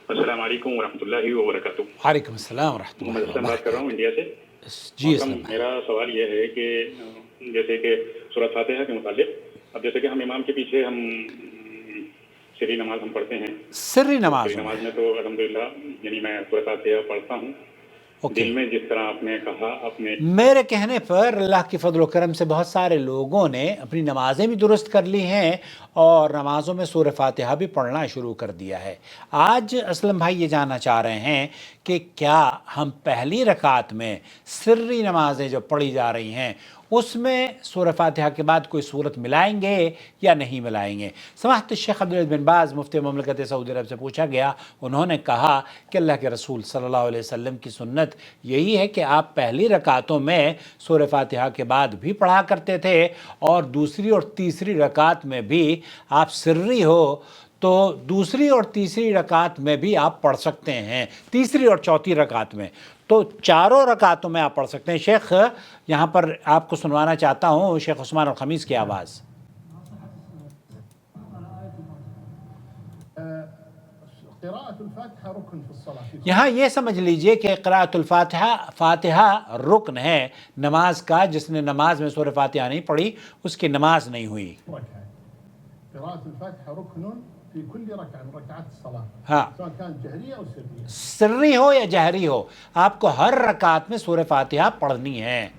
अस्सलाम वालेकुम वरहमतुल्लाहि वबरकातुहू। वालेकुम अस्सलाम मोहम्मद रहमतुल्लाहि असलम बात कर रहा हूँ वबरकातुहू। इंडिया से। जी मोहतरम, असलम भाई। मेरा सवाल ये है कि जैसे कि सूरह फातिहा के मुतालिक, अब जैसे कि हम इमाम के पीछे हम शरी नमाज हम पढ़ते हैं, सिर्री तो शरी नमाजों में। नमाज में तो अल्हम्दुलिल्लाह यानी मैं सूरह फातिहा पढ़ता हूँ ओके। दिल में, जिस तरह आपने कहा अपने। मेरे कहने पर अल्लाह के फजल व करम से बहुत सारे लोगों ने अपनी नमाज़ें भी दुरुस्त कर ली हैं और नमाज़ों में सूरह फातिहा भी पढ़ना शुरू कर दिया है। आज असलम भाई ये जानना चाह रहे हैं कि क्या हम पहली रकात में सिर्री नमाज़ें जो पढ़ी जा रही हैं उसमें सूरह फातिहा के बाद कोई सूरत मिलाएंगे या नहीं मिलाएंगे। समाहत शेख अब्दुल अज़ीज़ बिन बाज़ मुफ्ती ममलकत सऊदी अरब से पूछा गया, उन्होंने कहा कि अल्लाह के रसूल सल्लल्लाहु अलैहि वसल्लम की सुन्नत यही है कि आप पहली रकातों में सूरह फातिहा के बाद भी पढ़ा करते थे और दूसरी और तीसरी रकात में भी आप सिर्री हो तो दूसरी और तीसरी रकात में भी आप पढ़ सकते हैं, तीसरी और चौथी रकात में, तो चारों रकातों में आप पढ़ सकते हैं। शेख यहाँ पर आपको सुनवाना चाहता हूँ शेख उस्मान अल खमीस की आवाज़। यहाँ ये समझ लीजिए कि क़िराअतुल फातिहा रुकन है नमाज का, जिसने नमाज में सूरह फातिहा नहीं पढ़ी उसकी नमाज नहीं हुई। हाँ, सिर्री हो या जहरी हो, आपको हर रकात में सूरह फातिहा पढ़नी है।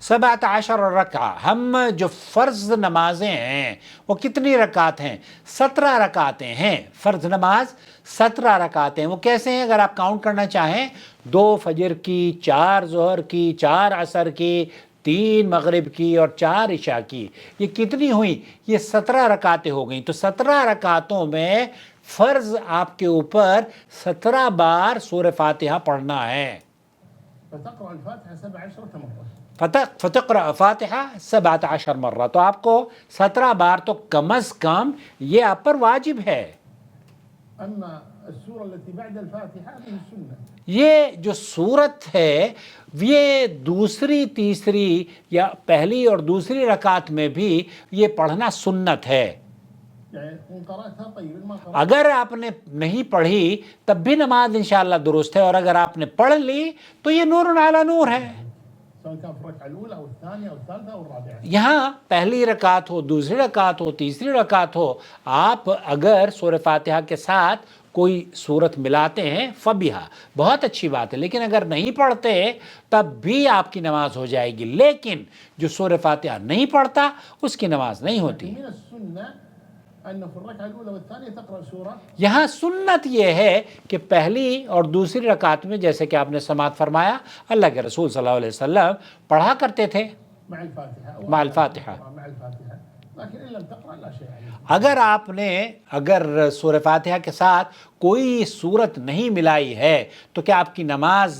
सबअत अशर रका, हम जो फ़र्ज़ नमाजें हैं वो कितनी रकात हैं? 17 रकातें हैं। फ़र्ज़ नमाज 17 रकातें हैं। वो कैसे हैं अगर आप काउंट करना चाहें? 2 फजर की, 4 ज़ोहर की, 4 असर की, 3 मगरिब की और 4 इशा की, ये कितनी हुई? ये 17 रकातें हो गई। तो 17 रकातों में फ़र्ज़ आपके ऊपर 17 बार सूरह फातिहा पढ़ना है। फ़तक़रा फ़ातिहा 17 मर्रा, तो आपको 17 बार तो कम अज़ कम ये आप पर वाजिब है। ये जो सूरत है ये दूसरी तीसरी या पहली और दूसरी रकात में भी ये पढ़ना सुन्नत है। अगर आपने नहीं पढ़ी तब भी नमाज इंशाअल्लाह दुरुस्त है, और अगर आपने पढ़ ली तो ये नूर अला नूर है। यहाँ पहली रकात हो, दूसरी रकात हो, तीसरी रकात हो, आप अगर सूरह फातिहा के साथ कोई सूरत मिलाते हैं फबिहा, बहुत अच्छी बात है, लेकिन अगर नहीं पढ़ते तब भी आपकी नमाज हो जाएगी। लेकिन जो सूरह फातिहा नहीं पढ़ता उसकी नमाज नहीं होती। यहाँ सुन्नत ये है कि पहली और दूसरी रकात में, जैसे कि आपने समात फरमाया, अल्लाह के रसूल सल्लल्लाहु अलैहि वसल्लम पढ़ा करते थे माल फातिहा। अगर सूरह फातिहा के साथ कोई सूरत नहीं मिलाई है तो क्या आपकी नमाज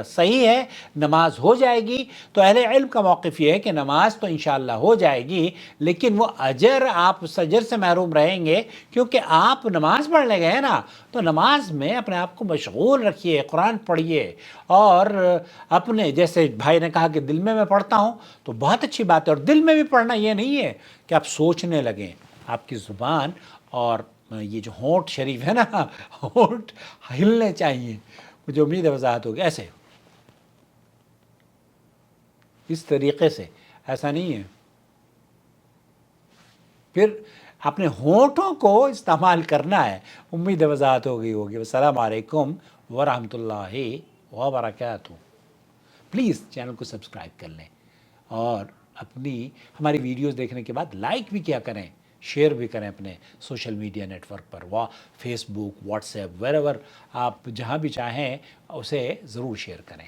सही है? नमाज हो जाएगी। तो अहले इल्म का मौक़िफ़ ये है कि नमाज तो इंशाअल्लाह हो जाएगी, लेकिन वो अजर, आप अजर से महरूम रहेंगे, क्योंकि आप नमाज पढ़ने गए ना, तो नमाज में अपने आप को मशगूल रखिए, कुरान पढ़िए, और अपने, जैसे भाई ने कहा कि दिल में मैं पढ़ता हूँ, तो बहुत अच्छी बात है। और दिल में भी पढ़ना ये नहीं है कि आप सोचने लगें, आपकी ज़ुबान और ये जो होंठ शरीफ है ना, होंठ हिलने चाहिए। मुझे उम्मीद है वजाहत होगी। ऐसे इस तरीक़े से, ऐसा नहीं है। फिर अपने होंठों को इस्तेमाल करना है। उम्मीद है वजाहत हो गई होगी। अस्सलाम वालेकुम वरहमतुल्लाहि वबरकातुहू। प्लीज़ चैनल को सब्सक्राइब कर लें और हमारी वीडियोस देखने के बाद लाइक भी किया करें, शेयर भी करें अपने सोशल मीडिया नेटवर्क पर, फेसबुक, व्हाट्सएप, वेरेवर आप जहाँ भी चाहें उसे ज़रूर शेयर करें।